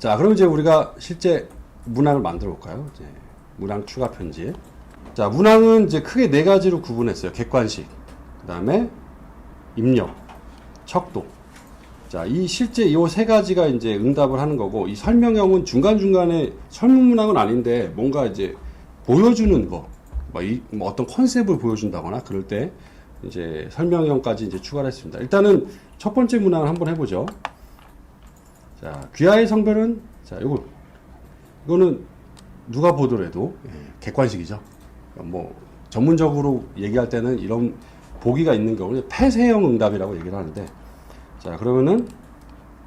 자, 그럼 이제 우리가 실제 문항을 만들어 볼까요? 이제 문항 추가 편집. 자, 문항은 이제 크게 네 가지로 구분했어요. 객관식, 그 다음에 입력, 척도. 자, 이 실제 이 세 가지가 이제 응답을 하는 거고, 이 설명형은 중간중간에 설문 문항은 아닌데 뭔가 이제 보여주는 거, 뭐 어떤 컨셉을 보여준다거나 그럴 때 이제 설명형까지 이제 추가를 했습니다. 일단은 첫 번째 문항을 한번 해보죠. 자, 귀하의 성별은, 자, 이거는 누가 보더라도 객관식이죠. 뭐 전문적으로 얘기할 때는 이런 보기가 있는 경우는 폐쇄형 응답이라고 얘기를 하는데, 자, 그러면은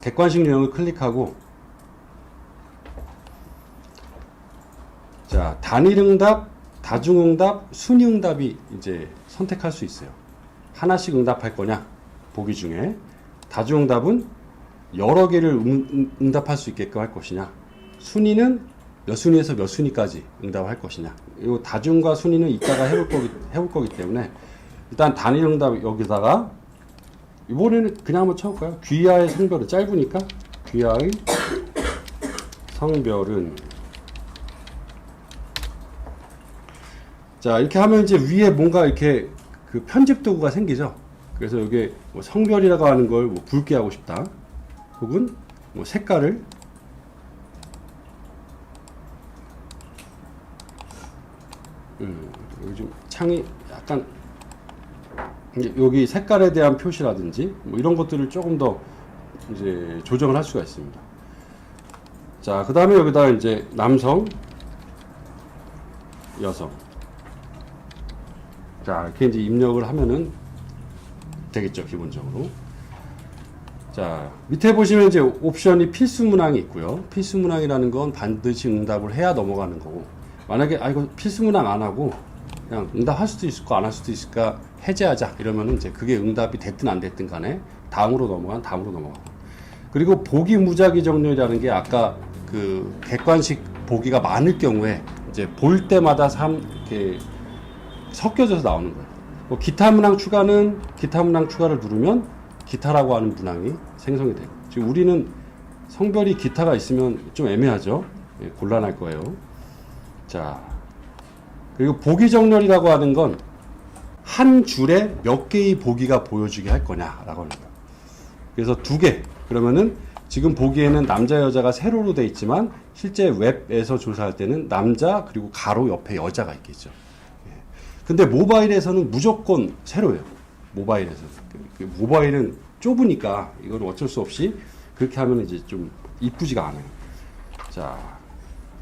객관식 유형을 클릭하고, 자, 단일응답, 다중응답, 순위응답이 이제 선택할 수 있어요. 하나씩 응답할 거냐, 보기 중에. 다중응답은 여러 개를 응답할 수 있게끔 할 것이냐, 순위는 몇 순위에서 몇 순위까지 응답할 것이냐. 이 다중과 순위는 이따가 해볼 거기 때문에 일단 단일응답 여기다가 이번에는 그냥 한번 쳐볼까요? 귀하의 성별은 짧으니까 귀하의 성별은, 자, 이렇게 하면 이제 위에 뭔가 이렇게 그 편집 도구가 생기죠. 그래서 여기에 뭐 성별이라고 하는 걸 뭐 붉게 하고 싶다, 혹은 뭐 색깔을 요즘 창이 약간 여기 색깔에 대한 표시라든지 뭐 이런 것들을 조금 더 이제 조정을 할 수가 있습니다. 자, 그 다음에 여기다가 이제 남성, 여성. 자, 이렇게 이제 입력을 하면은 되겠죠, 기본적으로. 자, 밑에 보시면 이제 옵션이 필수 문항이 있고요. 필수 문항이라는 건 반드시 응답을 해야 넘어가는 거고, 만약에 이거 필수 문항 안 하고 그냥 응답할 수도 있을 거 안 할 수도 있을까 해제하자 이러면은 이제 그게 응답이 됐든 안 됐든 간에 다음으로 넘어가고. 그리고 보기 무작위 정렬이라는 게 아까 그 객관식 보기가 많을 경우에 이제 볼 때마다 이렇게 섞여져서 나오는 거예요. 뭐 기타 문항 추가는 기타 문항 추가를 누르면 기타라고 하는 문항이 생성이 돼요. 지금 우리는 성별이 기타가 있으면 좀 애매하죠. 예, 곤란할 거예요. 자, 그리고 보기 정렬이라고 하는 건 한 줄에 몇 개의 보기가 보여지게 할 거냐라고 하는 거예요. 그래서 두 개, 그러면은 지금 보기에는 남자 여자가 세로로 돼 있지만 실제 웹에서 조사할 때는 남자 그리고 가로 옆에 여자가 있겠죠. 예. 근데 모바일에서는 무조건 세로예요. 모바일에서. 모바일은 좁으니까 이건 어쩔 수 없이 그렇게 하면 이제 좀 이쁘지가 않아요. 자,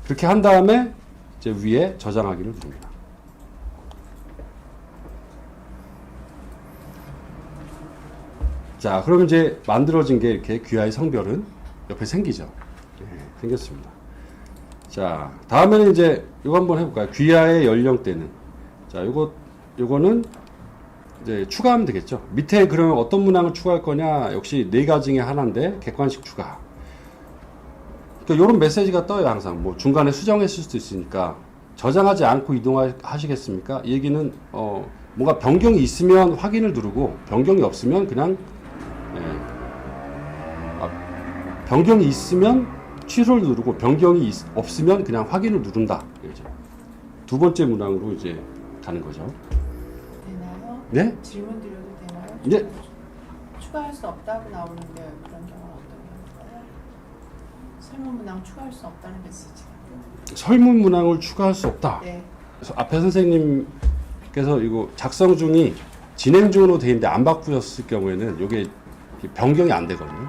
그렇게 한 다음에 이제 위에 저장하기를 누릅니다. 자, 그럼 이제 만들어진 게 이렇게 귀하의 성별은 옆에 생기죠. 네, 생겼습니다. 자, 다음에는 이제 이거 한번 해볼까요? 귀하의 연령대는. 자, 요거는 이제 추가하면 되겠죠. 밑에 그러면 어떤 문항을 추가할 거냐? 역시 네 가지 중에 하나인데 객관식 추가. 그러니까 이런 메시지가 떠요, 항상. 뭐 중간에 수정했을 수도 있으니까 저장하지 않고 이동하시겠습니까? 이 얘기는 뭔가 변경이 있으면 확인을 누르고 변경이 없으면 그냥 변경이 있으면 취소를 누르고 변경이 없으면 그냥 확인을 누른다. 그렇죠. 두 번째 문항으로 이제 가는 거죠. 되나요? 네? 질문 드려도 되나요? 네. 추가할 수 없다고 나오는데 그런 경우는 어떤 경우일까요? 설문 문항 추가할 수 없다는 메시지가. 설문 문항을 추가할 수 없다. 네. 그래서 앞에 선생님께서 이거 작성 중이 진행 중으로 되어 있는데 안 바꾸셨을 경우에는 이게 변경이 안 되거든요.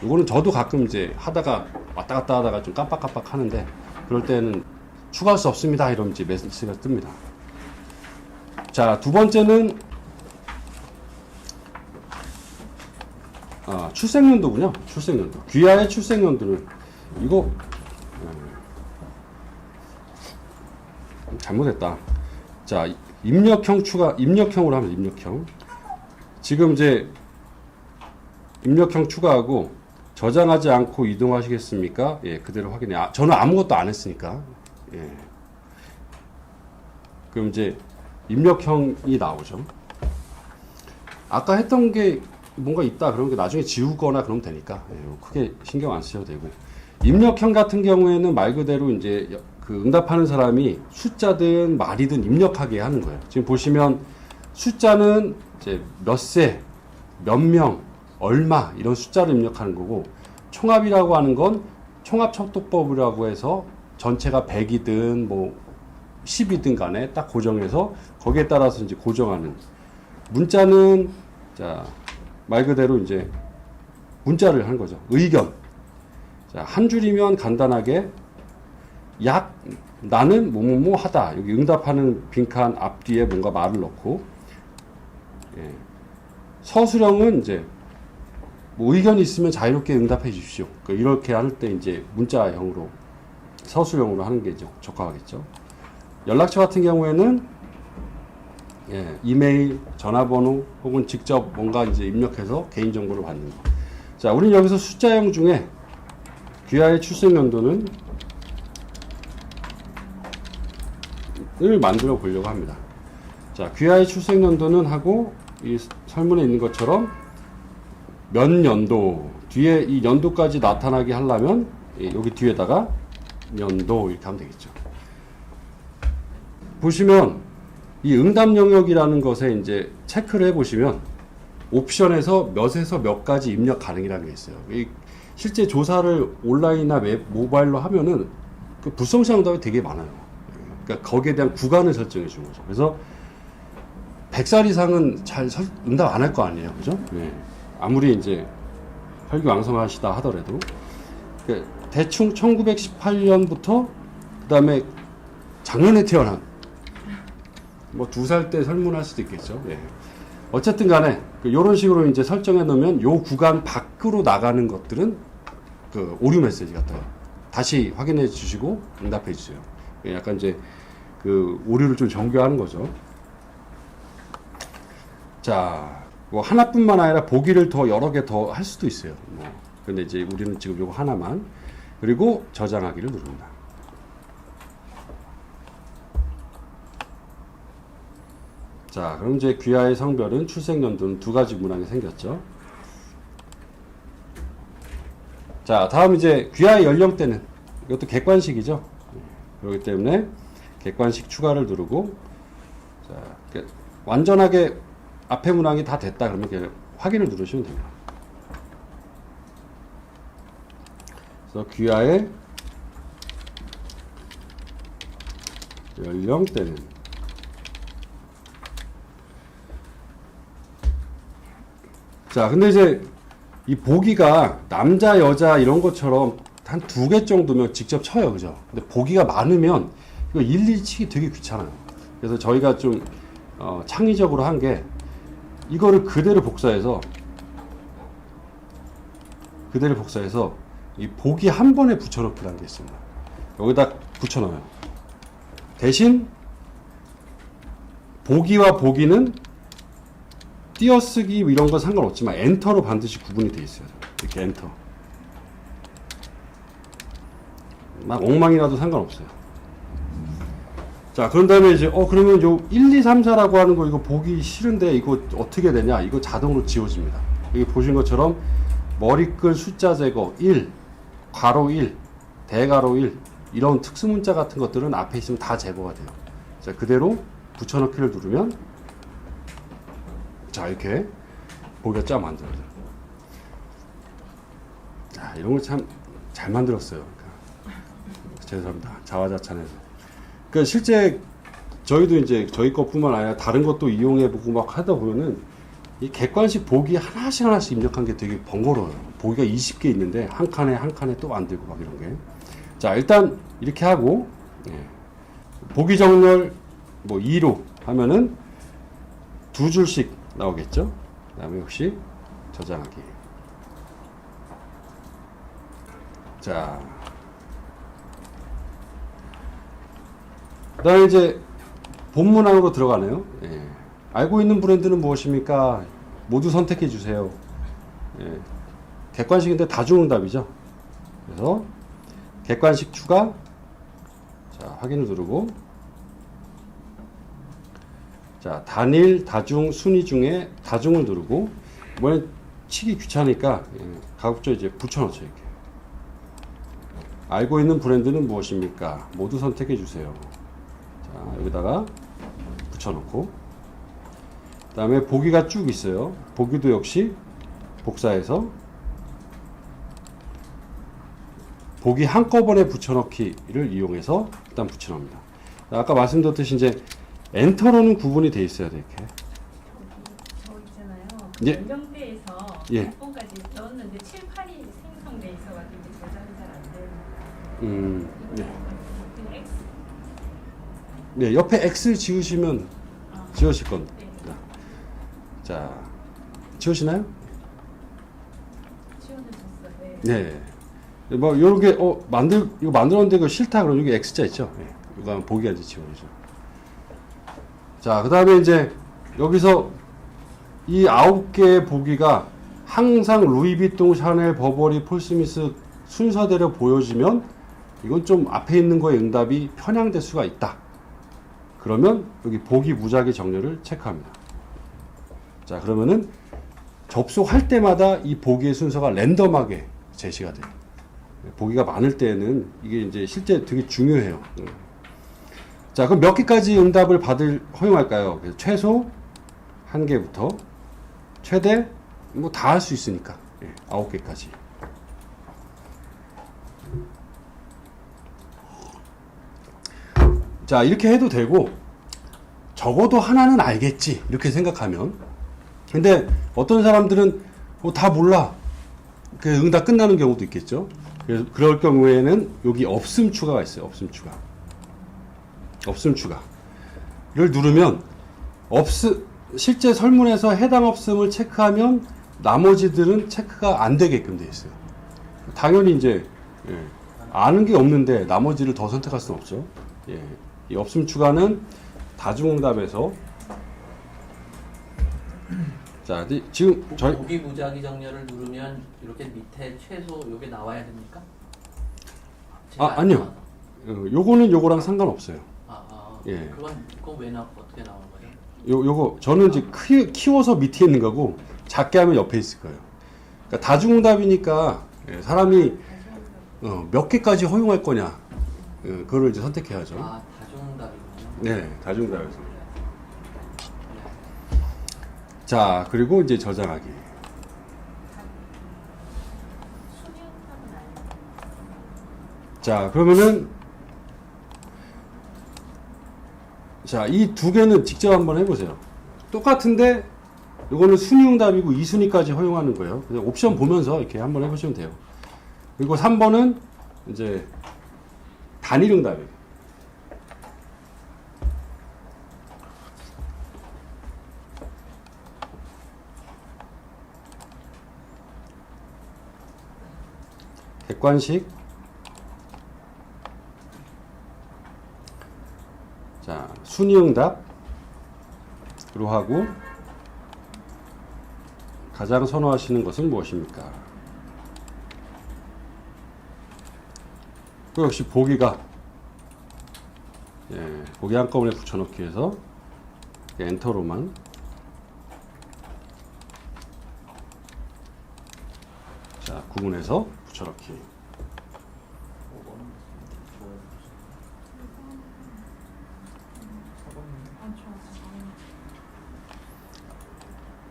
이거는 저도 가끔 이제 하다가 왔다 갔다 하다가 좀 깜빡깜빡 하는데 그럴 때는 추가할 수 없습니다. 이러면 이제 메시지가 뜹니다. 자, 두 번째는 출생연도군요. 출생연도. 귀하의 출생연도는 이거 잘못했다. 자, 입력형으로 하면 입력형. 지금 이제 입력형 추가하고 저장하지 않고 이동하시겠습니까? 예, 그대로 확인해. 저는 아무것도 안 했으니까. 예. 그럼 이제 입력형이 나오죠. 아까 했던 게 뭔가 있다 그러면 나중에 지우거나 그러면 되니까 크게 신경 안 쓰셔도 되고, 입력형 같은 경우에는 말 그대로 이제 그 응답하는 사람이 숫자든 말이든 입력하게 하는 거예요. 지금 보시면 숫자는 이제 몇 세, 몇 명, 얼마 이런 숫자를 입력하는 거고, 총합이라고 하는 건 총합척도법이라고 해서 전체가 100이든 뭐 10이든 간에 딱 고정해서 거기에 따라서 이제 고정하는. 문자는 자, 말 그대로 이제 문자를 한 거죠. 의견. 자, 한 줄이면 간단하게 약 나는 뭐뭐뭐 하다. 여기 응답하는 빈칸 앞뒤에 뭔가 말을 넣고, 예. 서술형은 이제 뭐 의견이 있으면 자유롭게 응답해 주십시오. 이렇게 할 때 이제 문자형으로 서술형으로 하는 게 이제 적합하겠죠. 연락처 같은 경우에는 예, 이메일, 전화번호 혹은 직접 뭔가 이제 입력해서 개인정보를 받는 거. 자, 우리는 여기서 숫자형 중에 귀하의 출생연도는 을 만들어 보려고 합니다. 자, 귀하의 출생연도는 하고 이 설문에 있는 것처럼 몇 년도 뒤에 이 연도까지 나타나게 하려면 여기 뒤에다가 연도 이렇게 하면 되겠죠. 보시면 이 응답 영역이라는 것에 이제 체크를 해보시면 옵션에서 몇에서 몇 가지 입력 가능이라는 게 있어요. 이 실제 조사를 온라인이나 모바일로 하면은 그 불성실한 응답이 되게 많아요. 그러니까 거기에 대한 구간을 설정해 주는 거죠. 그래서 100살 이상은 잘 응답 안 할 거 아니에요. 그죠? 네. 아무리 이제 혈기왕성하시다 하더라도. 그러니까 대충 1918년부터 그 다음에 작년에 태어난 뭐 2살 때 설문할 수도 있겠죠. 예. 어쨌든 간에 이런 식으로 이제 설정해 놓으면 요 구간 밖으로 나가는 것들은 그 오류 메시지 같아요. 다시 확인해 주시고 응답해 주세요. 약간 이제 그 오류를 좀 정교하는 거죠. 자, 뭐 하나뿐만 아니라 보기를 더 여러 개 더 할 수도 있어요. 뭐. 근데 이제 우리는 지금 요거 하나만. 그리고 저장하기를 누릅니다. 자, 그럼 이제 귀하의 성별은 출생연도는 2가지 문항이 생겼죠. 자, 다음 이제 귀하의 연령대는 이것도 객관식이죠. 그렇기 때문에 객관식 추가를 누르고, 자, 완전하게 앞에 문항이 다 됐다 그러면 이렇게 확인을 누르시면 됩니다. 그래서 귀하의 연령대는 자, 근데 이제 이 보기가 남자, 여자 이런 것처럼 한 2개 정도면 직접 쳐요. 그죠? 근데 보기가 많으면 이거 일일이 치기 되게 귀찮아요. 그래서 저희가 좀 창의적으로 한 게 이거를 그대로 복사해서 이 보기 한 번에 붙여넣기라는 게 있습니다. 여기다 붙여넣어요. 대신 보기와 보기는 띄어쓰기 이런 건 상관없지만 엔터로 반드시 구분이 되어 있어요. 이렇게 엔터. 막 엉망이라도 상관없어요. 자, 그런 다음에 이제 그러면 요 1, 2, 3, 4라고 하는 거 이거 보기 싫은데 이거 어떻게 되냐? 이거 자동으로 지워집니다. 여기 보신 것처럼 머리글 숫자 제거 1, 괄호 1, 대괄호 1 이런 특수 문자 같은 것들은 앞에 있으면 다 제거가 돼요. 자, 그대로 붙여넣기를 누르면 자, 이렇게 보기가 쫙 만들어져요. 자, 이런 거 참 잘 만들었어요. 그러니까. 죄송합니다. 자화자찬해서. 그러니까 실제 저희도 이제 저희 것뿐만 아니라 다른 것도 이용해보고 막 하다 보면은 이 객관식 보기 하나씩 입력한 게 되게 번거로워요. 보기가 20개 있는데 한 칸에 또 만들고 막 이런 게. 자, 일단 이렇게 하고 예. 보기 정렬 뭐 2로 하면은 2줄씩 나오겠죠. 그 다음에 역시 저장하기. 자, 그 다음에 이제 본문항으로 들어가네요. 예. 알고 있는 브랜드는 무엇입니까? 모두 선택해 주세요. 예. 객관식인데 다중응답이죠. 그래서 객관식 추가. 자, 확인을 누르고. 자, 단일, 다중, 순위 중에 다중을 누르고, 이번엔 치기 귀찮으니까, 가급적 이제 붙여넣죠, 이렇게. 알고 있는 브랜드는 무엇입니까? 모두 선택해 주세요. 자, 여기다가 붙여놓고, 그 다음에 보기가 쭉 있어요. 보기도 역시 복사해서 보기 한꺼번에 붙여넣기를 이용해서 일단 붙여넣습니다. 아까 말씀드렸듯이 이제 엔터로는 구분이 돼 있어야 돼, 이렇게. 저 있잖아요. 예. 연령대에서 예. 6번까지 넣었는데 7, 8이 생성돼 있어가지고 이제 저장이 잘 안 돼요. 네. 그냥 X. 네, 옆에 X 지우시면 지우실 겁니다. 네. 자, 지우시나요? 지원해줬어요. 네. 뭐 요렇게 이거 만들었는데 이거 싫다 그러면 여기 X자 있죠? 네. 이거 한번 보기 이제 지워주죠. 자, 그다음에 이제 여기서 이 9개의 보기가 항상 루이비통, 샤넬, 버버리, 폴스미스 순서대로 보여지면 이건 좀 앞에 있는 거에 응답이 편향될 수가 있다. 그러면 여기 보기 무작위 정렬을 체크합니다. 자, 그러면은 접속할 때마다 이 보기의 순서가 랜덤하게 제시가 돼요. 보기가 많을 때는 이게 이제 실제 되게 중요해요. 자, 그럼 몇 개까지 응답을 허용할까요? 그래서 최소 1개부터 최대 뭐 다 할 수 있으니까 9개까지. 자, 이렇게 해도 되고 적어도 하나는 알겠지 이렇게 생각하면. 근데 어떤 사람들은 다 몰라, 그 응답 끝나는 경우도 있겠죠. 그래서 그럴 경우에는 여기 없음 추가가 있어요. 없음 추가를 누르면 실제 설문에서 해당 없음을 체크하면 나머지들은 체크가 안 되게끔 되어 있어요. 당연히 이제 아는 게 없는데 나머지를 더 선택할 수는 없죠. 이 없음 추가는 다중응답에서 자, 지금 저희 보기 무작위 정렬을 누르면 이렇게 밑에 최소 요게 나와야 됩니까? 아니요. 요거는 요거랑 상관없어요. 예. 그건 왜 어떻게 나오는 거죠? 요거 저는 이제 키워서 밑에 있는 거고 작게 하면 옆에 있을 거예요. 그러니까 다중응답이니까 사람이 몇 개까지 허용할 거냐, 그거를 이제 선택해야죠. 다중응답이군요. 네, 다중응답에서. 자, 그리고 이제 저장하기. 수면탑은 아니에요. 자, 그러면은 자, 이 두 개는 직접 한번 해보세요. 똑같은데 이거는 순위응답이고 2순위까지 허용하는 거예요. 그래서 옵션 보면서 이렇게 한번 해보시면 돼요. 그리고 3번은 이제 단일응답이에요. 객관식. 자, 순위응답으로 하고 가장 선호하시는 것은 무엇입니까? 그 역시 보기가 보기 한꺼번에 붙여넣기 해서 엔터로만 자, 구분해서 붙여넣기.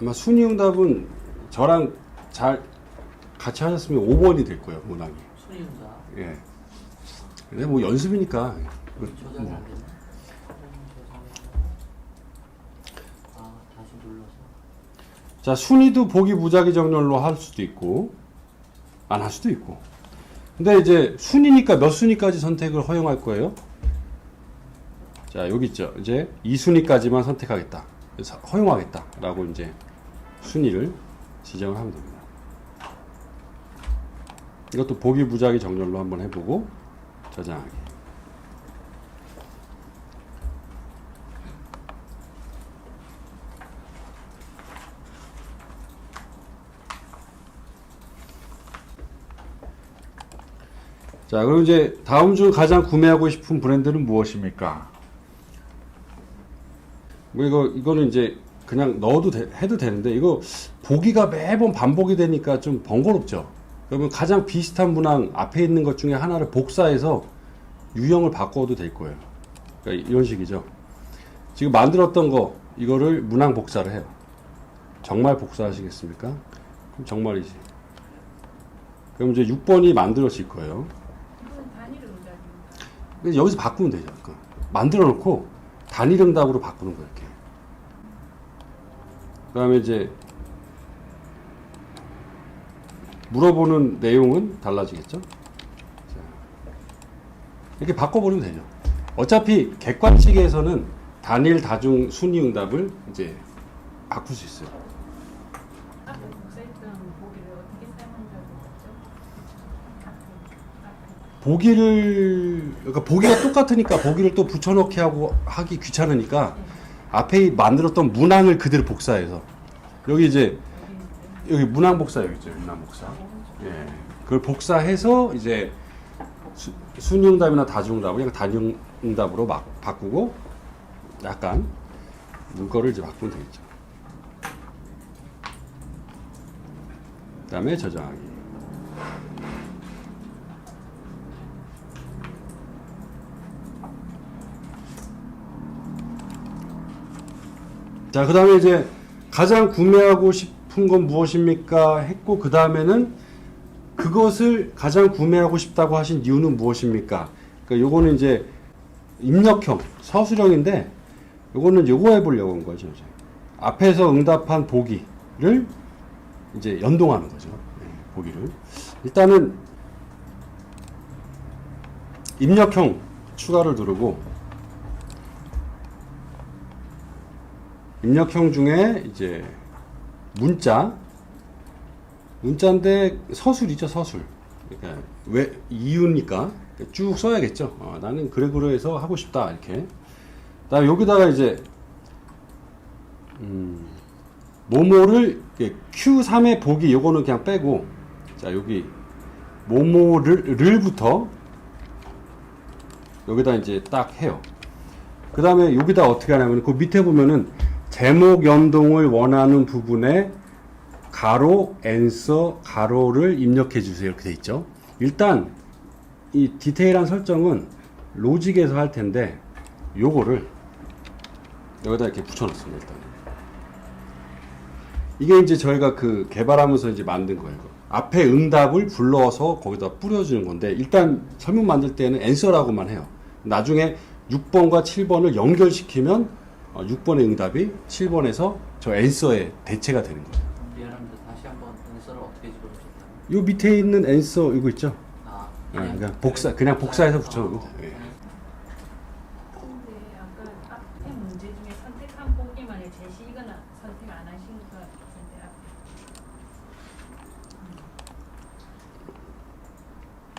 아마 순위응답은 저랑 잘 같이 하셨으면 5번이 될 거예요, 문항이. 순위응답. 예. 근데 뭐 연습이니까. 저장이 안 되네. 다시 눌러서. 자, 순위도 보기 무작위 정렬로 할 수도 있고, 안 할 수도 있고. 근데 이제 순위니까 몇 순위까지 선택을 허용할 거예요? 자, 여기 있죠. 이제 2순위까지만 선택하겠다. 그래서 허용하겠다. 라고 이제 순위를 지정을 하면 됩니다. 이것도 보기 무작위 정렬로 한번 해보고, 저장하기. 자, 그럼 이제 다음 중 가장 구매하고 싶은 브랜드는 무엇입니까? 뭐 이거는 이제 그냥 넣어도 해도 되는데, 이거 보기가 매번 반복이 되니까 좀 번거롭죠. 그러면 가장 비슷한 문항 앞에 있는 것 중에 하나를 복사해서 유형을 바꿔도 될 거예요. 그러니까 이런 식이죠. 지금 만들었던 거 이거를 문항 복사를 해요. 정말 복사하시겠습니까? 그럼 정말이지. 그럼 이제 6번이 만들어질 거예요. 이건 단일 응답입니다. 그래서 여기서 바꾸면 되죠. 그러니까 만들어 놓고 단일 응답으로 바꾸는 거예요. 이렇게. 그 다음에 이제 물어보는 내용은 달라지겠죠. 자, 이렇게 바꿔버리면 되죠. 어차피 객관식에서는 단일, 다중, 순위 응답을 이제 바꿀 수 있어요. 앞에 복사했던 보기를 어떻게 사용한다고 했죠? 보기를, 그러니까 보기가 똑같으니까 보기를 또 붙여넣기 하기 귀찮으니까 앞에 만들었던 문항을 그대로 복사해서 여기 이제 여기 문항 복사 여기 있죠. 문항 복사. 예. 그걸 복사해서 이제 순위 응답이나 다중 응답을 그냥 단일 응답으로 막 바꾸고 약간 문거를 이제 바꾸면 되겠죠. 그다음에 저장하기. 자, 그 다음에 이제 가장 구매하고 싶은 건 무엇입니까? 했고, 그 다음에는 그것을 가장 구매하고 싶다고 하신 이유는 무엇입니까? 그러니까 요거는 이제 입력형, 서술형인데, 요거는 요거 해보려고 한 거죠. 이제. 앞에서 응답한 보기를 이제 연동하는 거죠. 네, 보기를. 일단은 입력형 추가를 누르고, 입력형 중에 이제 문자인데 서술이죠, 서술. 그러니까 왜 이유니까 쭉 써야겠죠. 나는 그래서 하고 싶다 이렇게. 그다음에 여기다가 이제 모모를 Q3의 보기 요거는 그냥 빼고, 자 여기 모모를부터 여기다 이제 딱 해요. 그 다음에 여기다 어떻게 하냐면 그 밑에 보면은 제목 연동을 원하는 부분에 가로, answer, 가로를 입력해 주세요. 이렇게 돼 있죠. 일단 이 디테일한 설정은 로직에서 할 텐데 요거를 여기다 이렇게 붙여놨습니다. 일단 이게 이제 저희가 그 개발하면서 이제 만든 거예요. 앞에 응답을 불러서 거기다 뿌려주는 건데 일단 설문 만들 때는 answer라고만 해요. 나중에 6번과 7번을 연결시키면 6번의 응답이 7번에서 저 answer의 대체가 되는 거예요. 미안합니다. 다시 한번 answer를 어떻게 집어넣으셨다고요? 요 밑에 있는 answer 이거 있죠? 아, 그냥 복사해서 붙여놓으면 돼요. 예. 근데 아까 앞에 문제 중에 선택한 보기만을 제시거나 선택 안 하신 것 같은데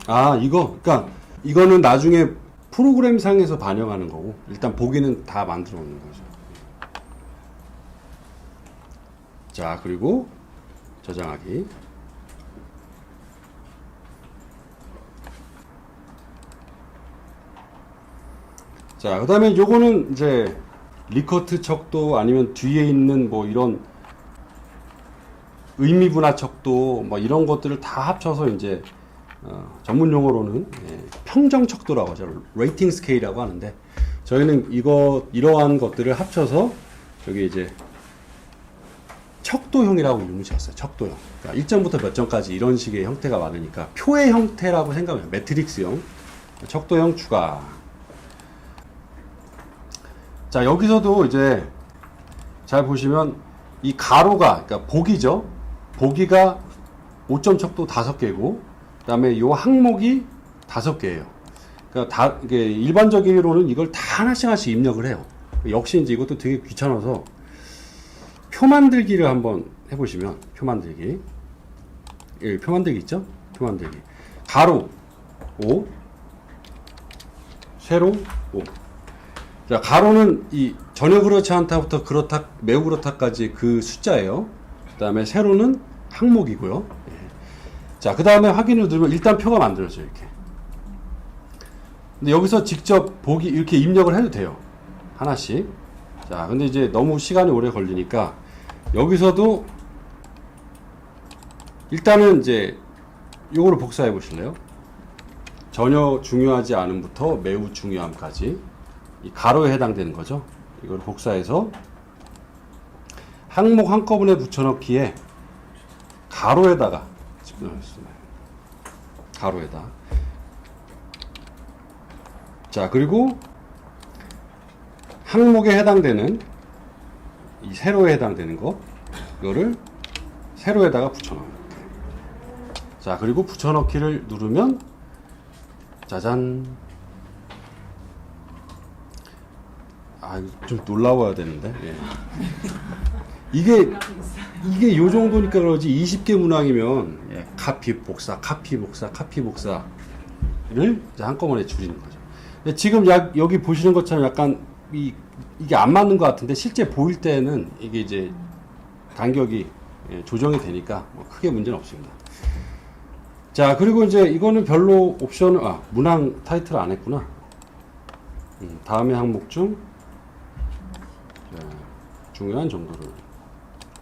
앞에. 그러니까 이거는 나중에 프로그램 상에서 반영하는 거고 일단 보기는 다 만들어 놓는 거죠. 자, 그리고 저장하기. 자, 그 다음에 요거는 이제 리커트 척도 아니면 뒤에 있는 뭐 이런 의미분화 척도 뭐 이런 것들을 다 합쳐서 이제 전문 용어로는 평정 척도라고 하죠. 레이팅 스케일이라고 하는데 저희는 이러한 것들을 합쳐서 여기 이제 척도형이라고 이름을 지었어요. 척도형. 그러니까 1점부터 몇 점까지 이런 식의 형태가 많으니까 표의 형태라고 생각해요. 매트릭스형. 척도형 추가. 자, 여기서도 이제 잘 보시면 이 가로가 그러니까 보기죠. 보기가 5점 척도 5개고 그 다음에 요 항목이 5개예요. 그러니까 이게 일반적으로는 이걸 다 하나씩 입력을 해요. 역시 이제 이것도 되게 귀찮아서 표 만들기를 한번 해보시면 표 만들기. 예, 표 만들기 있죠? 표 만들기. 가로 5, 세로 5. 자, 가로는 이 전혀 그렇지 않다부터 그렇다, 매우 그렇다까지 그 숫자예요. 그 다음에 세로는 항목이고요. 예. 자, 그 다음에 확인을 누르면 일단 표가 만들어져요. 이렇게. 근데 여기서 직접 보기 이렇게 입력을 해도 돼요. 하나씩. 자, 근데 이제 너무 시간이 오래 걸리니까 여기서도 일단은 이제 요거를 복사해 보실래요? 전혀 중요하지 않음부터 매우 중요함까지 이 가로에 해당되는 거죠. 이걸 복사해서 항목 한꺼번에 붙여넣기에 가로에다가 집어넣습니다. 가로에다. 자, 그리고 항목에 해당되는 이 세로에 해당되는 거 이거를 세로에다가 붙여넣어요. 자, 그리고 붙여넣기를 누르면 짜잔. 아, 좀 놀라워야 되는데. 예. 이게 요 정도니까 그러지 20개 문항이면 예, 카피 복사, 카피 복사, 카피 복사를 이제 한꺼번에 줄이는 거죠. 근데 지금 여기 보시는 것처럼 약간 이게 안 맞는 것 같은데 실제 보일 때는 이게 이제 간격이 예, 조정이 되니까 뭐 크게 문제는 없습니다. 자, 그리고 이제 이거는 별로 문항 타이틀 안 했구나. 다음의 항목 중 자, 중요한 정도를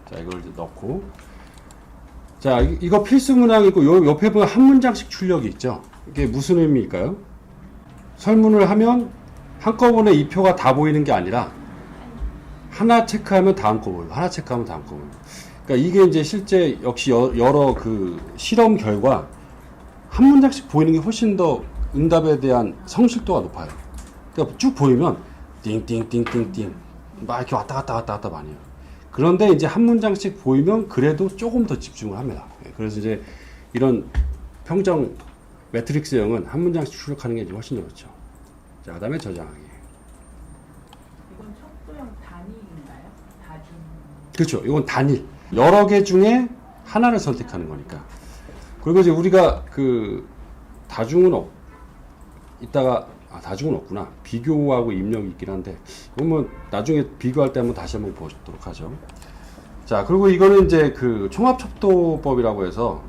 자, 이걸 이제 넣고 자, 이거 필수 문항이고 요 옆에 보면 한 문장씩 출력이 있죠. 이게 무슨 의미일까요? 설문을 하면 한꺼번에 이 표가 다 보이는 게 아니라 하나 체크하면 다음 거 보이고 하나 체크하면 다음 거 보이고 그러니까 이게 이제 실제 역시 여러 그 실험 결과 한 문장씩 보이는 게 훨씬 더 응답에 대한 성실도가 높아요. 그러니까 쭉 보이면 띵띵띵띵띵 막 이렇게 왔다 갔다 많이 해요. 그런데 이제 한 문장씩 보이면 그래도 조금 더 집중을 합니다. 그래서 이제 이런 평정 매트릭스형은 한 문장씩 출력하는 게 이제 훨씬 더 좋죠. 자, 그다음에 저장하기. 이건 척도형 단위인가요? 다중. 그렇죠. 이건 단일. 여러 개 중에 하나를 선택하는 거니까. 그리고 이제 우리가 그 다중은 다중은 없구나. 비교하고 입력이 있긴 한데, 그러면 나중에 비교할 때 한번 다시 한번 보도록 하죠. 자, 그리고 이거는 이제 그 총합척도법이라고 해서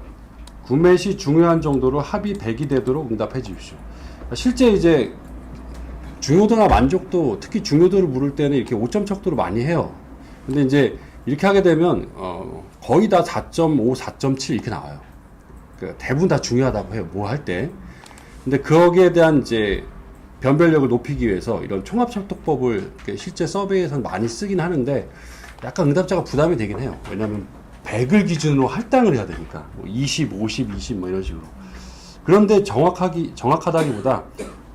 구매 시 중요한 정도로 합이 100이 되도록 응답해 주십시오. 실제 이제 중요도나 만족도, 특히 중요도를 물을 때는 이렇게 5점 척도로 많이 해요. 근데 이제 이렇게 하게 되면 거의 다 4.5, 4.7 이렇게 나와요. 그러니까 대부분 다 중요하다고 해요. 뭐 할 때. 근데 거기에 대한 이제 변별력을 높이기 위해서 이런 총합척도법을 실제 서베이에서는 많이 쓰긴 하는데 약간 응답자가 부담이 되긴 해요. 왜냐하면 100을 기준으로 할당을 해야 되니까 20, 50, 20 뭐 이런 식으로. 그런데 정확하다기보다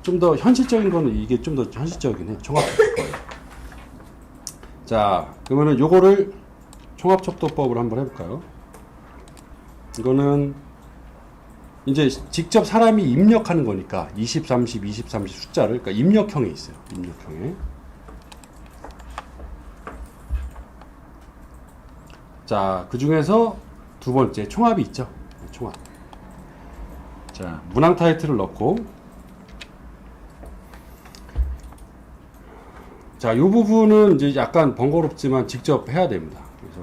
좀 더 현실적인 거는 이게 좀 더 현실적이긴 해요. 총합척도법이. 자, 그러면은 요거를 총합척도법을 한번 해볼까요? 이거는 이제 직접 사람이 입력하는 거니까 20, 30, 20, 30 숫자를 그러니까 입력형에 있어요. 입력형에. 자, 그 중에서 두 번째 총합이 있죠. 총합. 자, 문항 타이틀을 넣고 자, 이 부분은 이제 약간 번거롭지만 직접 해야 됩니다. 그래서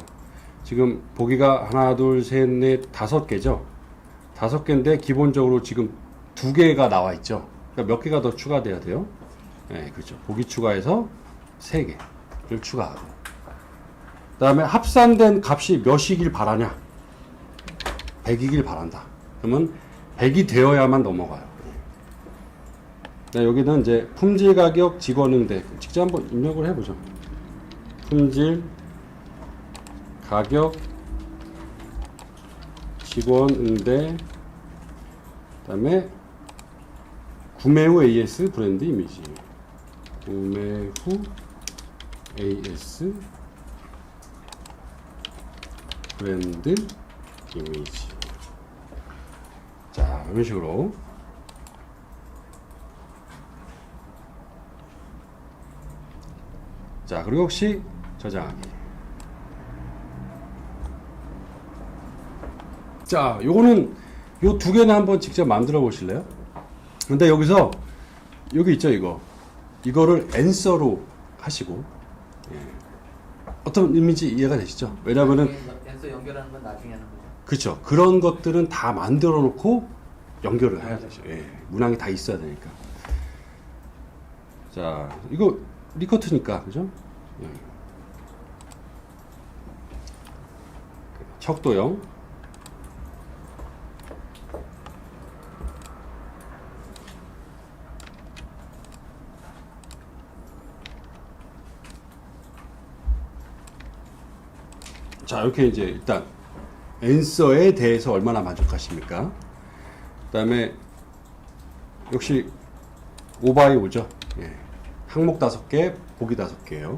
지금 보기가 하나, 둘, 셋, 넷, 5개죠. 5개인데 기본적으로 지금 2개가 나와 있죠. 그러니까 몇 개가 더 추가돼야 돼요? 네, 그렇죠. 보기 추가해서 3개를 추가하고. 그 다음에 합산된 값이 몇이길 바라냐? 100이길 바란다. 그러면 100이 되어야만 넘어가요. 네, 여기는 이제 품질 가격 직원 응대 직접 한번 입력을 해보죠. 품질 가격 직원 응대 그다음에 구매 후 AS 브랜드 이미지 구매 후 AS 브랜드 이미지. 자, 이런 식으로 자, 그리고 혹시 저장하기. 자, 요거는 요 2개는 한번 직접 만들어 보실래요? 근데 여기서 여기 있죠, 이거를 answer로 하시고 예. 어떤 의미인지 이해가 되시죠? 왜냐면은 엔서 연결하는 건 나중에 하는 거죠. 그렇죠. 그런 것들은 다 만들어 놓고 연결을 해야 되죠. 예. 문항이 다 있어야 되니까. 자, 이거 리커트니까, 그죠? 예. 척도형. 자, 이렇게 이제 일단 앤서에 대해서 얼마나 만족하십니까? 그다음에 역시 5x5죠. 예. 항목 5개, 보기 5개예요.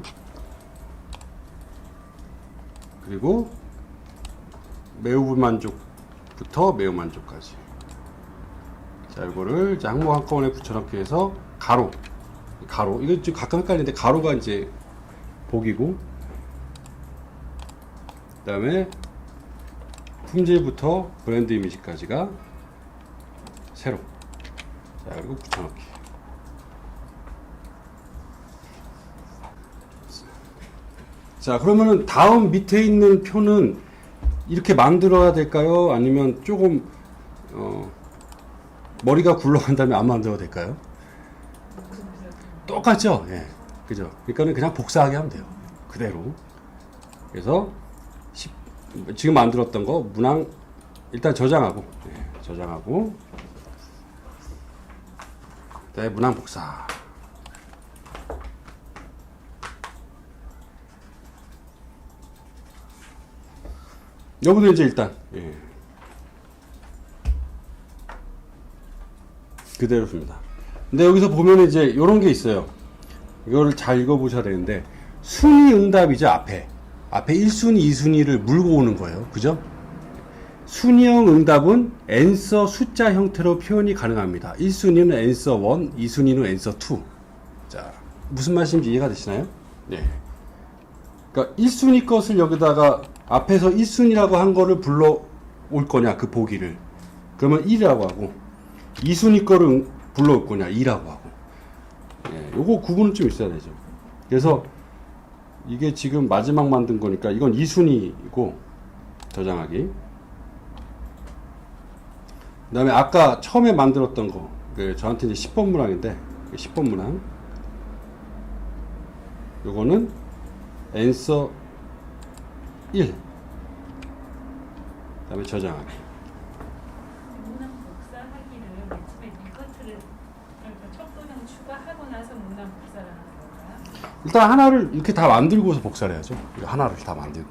그리고 매우 불만족부터 매우 만족까지. 자, 이거를 이제 항목 한꺼번에 붙여넣기 해서 가로. 이거 좀 가끔 헷갈리는데 가로가 이제 보기고, 그 다음에 품질부터 브랜드 이미지까지가 세로. 자, 그리고 붙여넣기. 자, 그러면은 다음 밑에 있는 표는 이렇게 만들어야 될까요? 아니면 조금 머리가 굴러간 다음에 안 만들어도 될까요? 똑같죠? 예. 그죠? 그러니까는 그냥 복사하게 하면 돼요. 그대로. 그래서 지금 만들었던 거 문항 일단 저장하고, 예, 저장하고, 그다음에 문항 복사. 여기도 이제 일단, 예, 그대로 씁니다. 근데 여기서 보면 이제 이런 게 있어요. 이거를 잘 읽어보셔야 되는데, 순위 응답이죠. 앞에 1순위, 2순위를 물고 오는 거예요. 그죠? 순위형 응답은 answer 숫자 형태로 표현이 가능합니다. 1순위는 answer 1, 2순위는 answer 2. 자, 무슨 말씀인지 이해가 되시나요? 네. 그러니까 1순위 것을 여기다가 앞에서 1순위라고 한 거를 불러 올 거냐, 그 보기를. 그러면 1이라고 하고, 2순위 거를 불러 올 거냐, 2라고 하고. 예, 요거 구분은 좀 있어야 되죠. 그래서 이게 지금 마지막 만든 거니까 이건 2순위이고, 저장하기. 그 다음에 아까 처음에 만들었던 거, 저한테 이제 10번 문항인데, 10번 문항. 요거는 answer 1. 그 다음에 저장하기. 문항 복사하기를 맨 처음에 리커트를 그러니까 척도형 추가하고 나서 문항 복사를 하는 건가요? 일단 하나를 이렇게 다 만들고서 복사를 해야죠. 이거 하나를 다 만들고.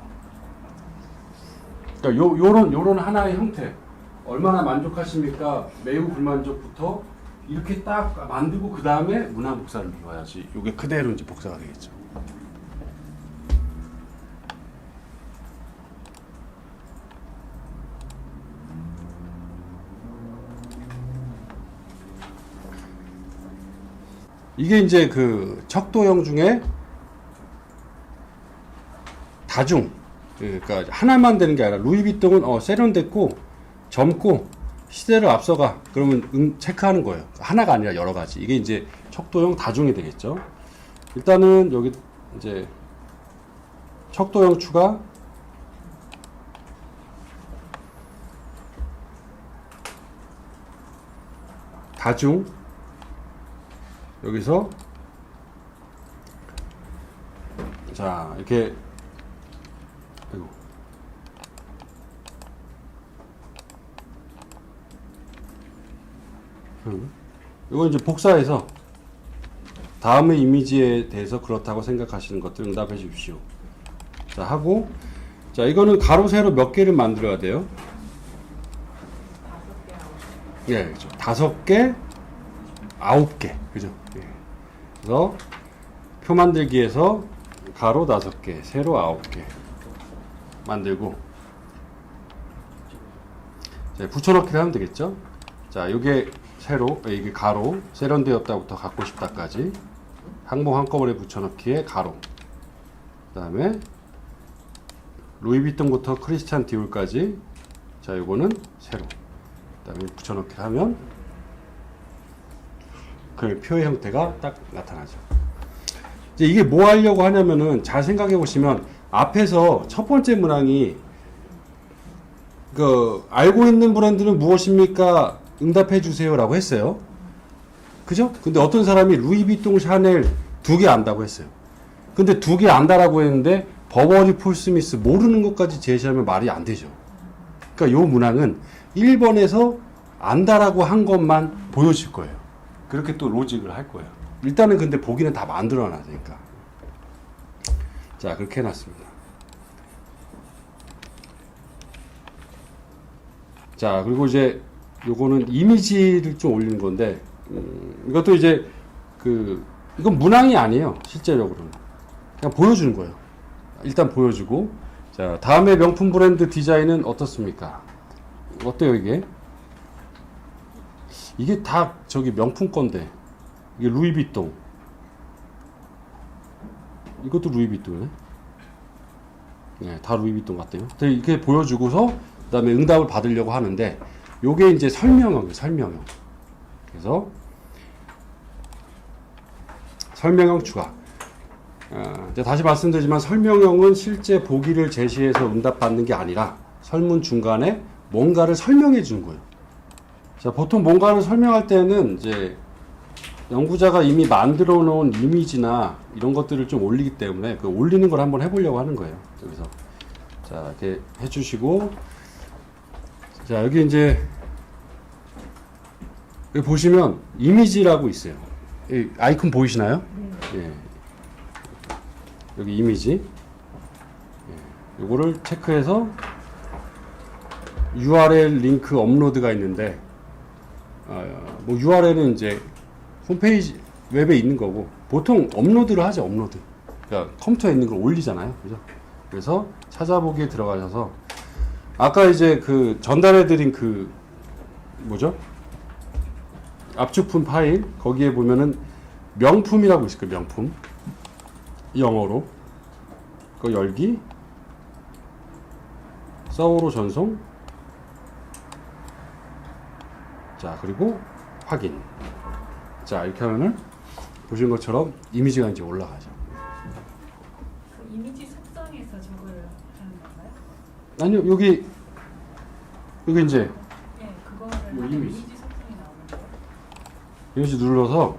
그러니까 요런 하나의 형태. 얼마나 만족하십니까? 매우 불만족부터 이렇게 딱 만들고 그 다음에 문항 복사를 해야지. 이게 그대로 이제 복사가 되겠죠. 이게 이제 그 척도형 중에 다중, 그러니까 하나만 되는 게 아니라 루이비통은 세련됐고 젊고 시대를 앞서가, 그러면 체크하는 거예요. 하나가 아니라 여러 가지. 이게 이제 척도형 다중이 되겠죠. 일단은 여기 이제 척도형 추가, 다중, 여기서 자 이렇게, 아이고, 이거 이제 복사해서 다음의 이미지에 대해서 그렇다고 생각하시는 것들 응답해 주십시오. 자 하고, 자 이거는 가로 세로 몇 개를 만들어야 돼요? 5개, 9개. 예, 그렇죠. 5개, 9개, 그죠? 예. 그래서 표 만들기에서 가로 5개, 세로 9개 만들고, 자, 붙여넣기를 하면 되겠죠? 자, 이게 세로, 이게 가로, 세련되었다부터 갖고 싶다까지 항목 한꺼번에 붙여넣기에 가로, 그 다음에 루이비통부터 크리스찬 디올까지, 자, 요거는 세로, 그 다음에 붙여넣기를 하면 그 표의 형태가 딱 나타나죠. 이제 이게 뭐 하려고 하냐면은 잘 생각해 보시면 앞에서 첫 번째 문항이 그 알고 있는 브랜드는 무엇입니까? 응답해 주세요라고 했어요. 그죠? 근데 어떤 사람이 루이비통, 샤넬 2개 안다고 했어요. 근데 2개 안다라고 했는데 버버리, 폴 스미스 모르는 것까지 제시하면 말이 안 되죠. 그러니까 요 문항은 1번에서 안다라고 한 것만 보여줄 거예요. 그렇게 또 로직을 할 거예요. 일단은 근데 보기는 다 만들어 놨으니까. 자, 그렇게 해놨습니다. 자, 그리고 이제 요거는 이미지를 좀 올리는 건데, 이것도 이제 이건 문항이 아니에요. 실제적으로는. 그냥 보여주는 거예요. 일단 보여주고, 자, 다음에 명품 브랜드 디자인은 어떻습니까? 어때요, 이게? 이게 다 저기 명품 건데, 이게 루이비통. 이것도 루이비통이네. 네, 다 루이비통 같대요. 이렇게 보여주고서, 그 다음에 응답을 받으려고 하는데, 요게 이제 설명형이에요, 설명형. 그래서, 설명형 추가. 이제 다시 말씀드리지만 설명형은 실제 보기를 제시해서 응답받는 게 아니라 설문 중간에 뭔가를 설명해 주는 거예요. 자, 보통 뭔가를 설명할 때는 이제 연구자가 이미 만들어 놓은 이미지나 이런 것들을 좀 올리기 때문에 그 올리는 걸 한번 해보려고 하는 거예요. 그래서 자, 이렇게 해주시고, 자, 여기 이제 여기 보시면 이미지라고 있어요. 이 아이콘 보이시나요? 예. 여기 이미지. 예. 요거를 체크해서 URL 링크 업로드가 있는데, 뭐 URL은 이제 홈페이지 웹에 있는 거고, 보통 업로드를 하죠, 업로드. 그러니까 컴퓨터에 있는 걸 올리잖아요. 그죠? 그래서 찾아보기에 들어가셔서, 아까 이제 전달해드린 뭐죠? 압축품 파일, 거기에 보면은 명품이라고 있을 거예요, 명품. 영어로. 그거 열기. 서버로 전송. 자, 그리고 확인. 자, 이렇게 하면은 보신 것처럼 이미지가 이제 올라가죠. 그 이미지 속성에서 저거를 하는 건가요? 아니요, 여기 이제 예, 그거를 하면 이미지. 이미지 속성이 나오는 거예요. 이미지 눌러서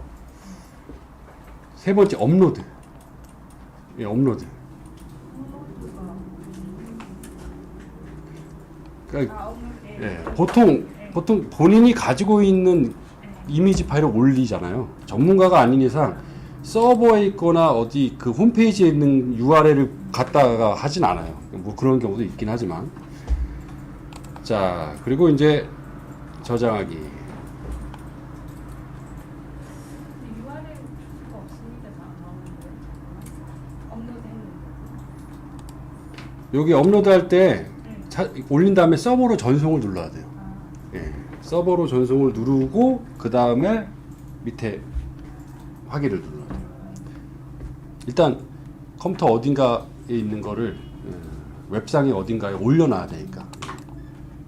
세 번째 업로드. 예, 업로드. 그러니까 예, 보통 본인이 가지고 있는 이미지 파일을 올리잖아요. 전문가가 아닌 이상 서버에 있거나 어디 그 홈페이지에 있는 URL을 갖다가 하진 않아요. 뭐 그런 경우도 있긴 하지만. 자, 그리고 이제 저장하기. URL 수가 없습니다. 다 안 나오는데. 업로드 했는데. 여기 업로드할 때 올린 다음에 서버로 전송을 눌러야 돼요. 예, 서버로 전송을 누르고 그 다음에 밑에 확인을 눌러야 돼요. 일단 컴퓨터 어딘가에 있는 거를 웹상에 어딘가에 올려놔야 되니까.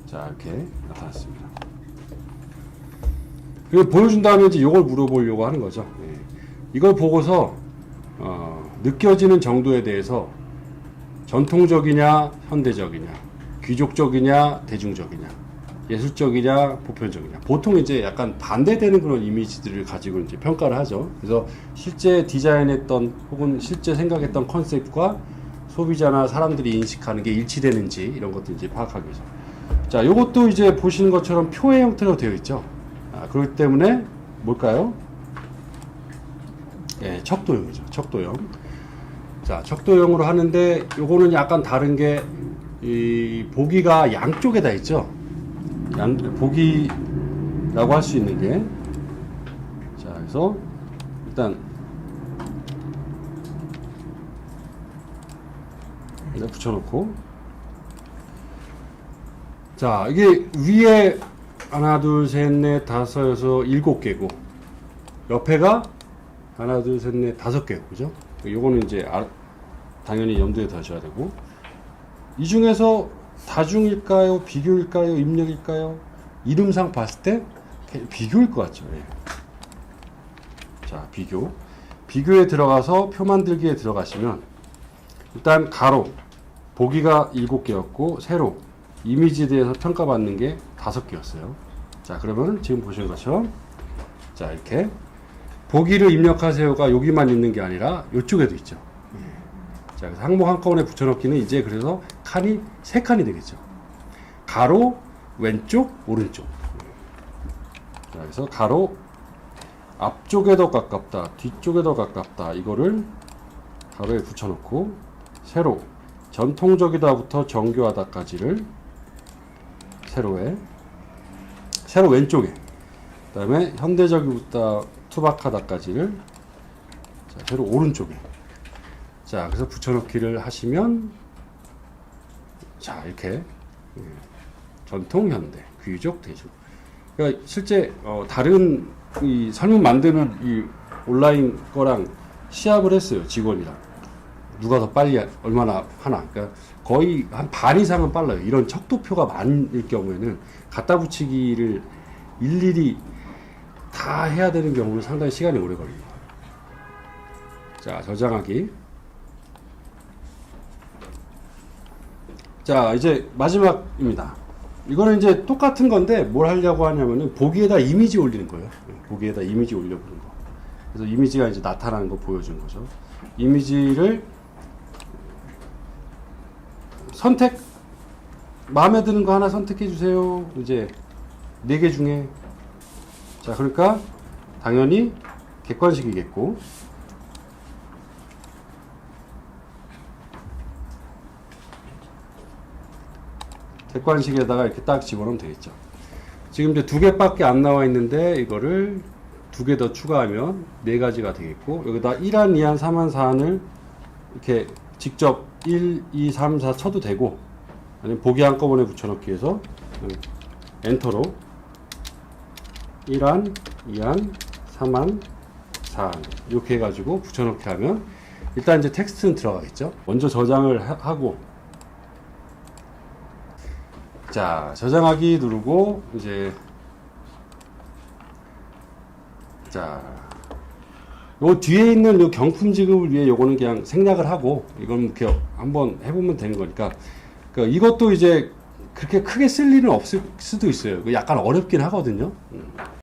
자, 이렇게 나타났습니다. 그리고 보여준 다음에 이제 이걸 물어보려고 하는 거죠. 예. 이걸 보고서 느껴지는 정도에 대해서 전통적이냐 현대적이냐, 귀족적이냐 대중적이냐, 예술적이냐 보편적이냐, 보통 이제 약간 반대되는 그런 이미지들을 가지고 이제 평가를 하죠. 그래서 실제 디자인했던 혹은 실제 생각했던 컨셉과 소비자나 사람들이 인식하는 게 일치되는지 이런 것들 이제 파악하기 위해서. 자, 요것도 이제 보시는 것처럼 표의 형태로 되어 있죠. 그렇기 때문에 뭘까요? 예, 척도형이죠. 척도형. 자, 척도형으로 하는데 요거는 약간 다른 게 이 보기가 양쪽에 다 있죠. 보기라고 할 수 있는 게. 자, 그래서 일단 붙여놓고, 자, 이게 위에 하나 둘 셋 넷 다섯 여섯 일곱 개고 옆에가 하나 둘 셋 넷 다섯 개고, 그죠? 요거는 이제 당연히 염두에 두셔야 되고, 이 중에서 다중일까요? 비교일까요? 입력일까요? 이름상 봤을 때 비교일 것 같죠. 예. 자, 비교에 들어가서 표 만들기에 들어가시면 일단 가로 보기가 7개였고 세로 이미지에 대해서 평가받는 게 5개였어요. 자, 그러면 지금 보시는 것처럼, 자, 이렇게 보기를 입력하세요가 여기만 있는 게 아니라 이쪽에도 있죠. 자, 그래서 항목 한꺼번에 붙여넣기는 이제 그래서 칸이 3칸이 되겠죠. 가로, 왼쪽, 오른쪽. 자, 그래서 가로, 앞쪽에 더 가깝다, 뒤쪽에 더 가깝다, 이거를 가로에 붙여놓고, 세로, 전통적이다부터 정교하다까지를 세로에, 세로 왼쪽에. 그다음에 현대적이 웃다 투박하다까지를 자, 세로 오른쪽에. 자, 그래서 붙여넣기를 하시면 자, 이렇게 예, 전통 현대 귀족 대중. 그러니까 실제 다른 이 설문 만드는 이 온라인 거랑 시합을 했어요. 직원이랑. 누가 더 빨리 얼마나 하나. 그러니까 거의 한 반 이상은 빨라요. 이런 척도표가 많을 경우에는 갖다 붙이기를 일일이 다 해야 되는 경우는 상당히 시간이 오래 걸립니다. 자, 저장하기. 자, 이제 마지막입니다. 이거는 이제 똑같은 건데 뭘 하려고 하냐면은 보기에다 이미지 올리는 거예요. 보기에다 이미지 올려보는 거. 그래서 이미지가 이제 나타나는 거 보여주는 거죠. 이미지를 선택, 마음에 드는 거 하나 선택해 주세요. 이제 4개 중에. 자, 그러니까 당연히 객관식이겠고. 객관식에다가 이렇게 딱 집어넣으면 되겠죠. 지금 이제 2개밖에 안 나와 있는데 이거를 2개 더 추가하면 4가지가 되겠고, 여기다 1안, 2안, 3안, 4안을 이렇게 직접 1, 2, 3, 4 쳐도 되고, 아니면 보기 한꺼번에 붙여넣기 해서 엔터로 1안, 2안, 3안, 4안 이렇게 해가지고 붙여넣기 하면 일단 이제 텍스트는 들어가겠죠. 먼저 저장을 하고, 자, 저장하기 누르고 이제 자, 요 뒤에 있는 요 경품 지급을 위해 요거는 그냥 생략을 하고 이건 이렇게 한번 해보면 되는 거니까. 그러니까 이것도 이제 그렇게 크게 쓸 일은 없을 수도 있어요. 약간 어렵긴 하거든요.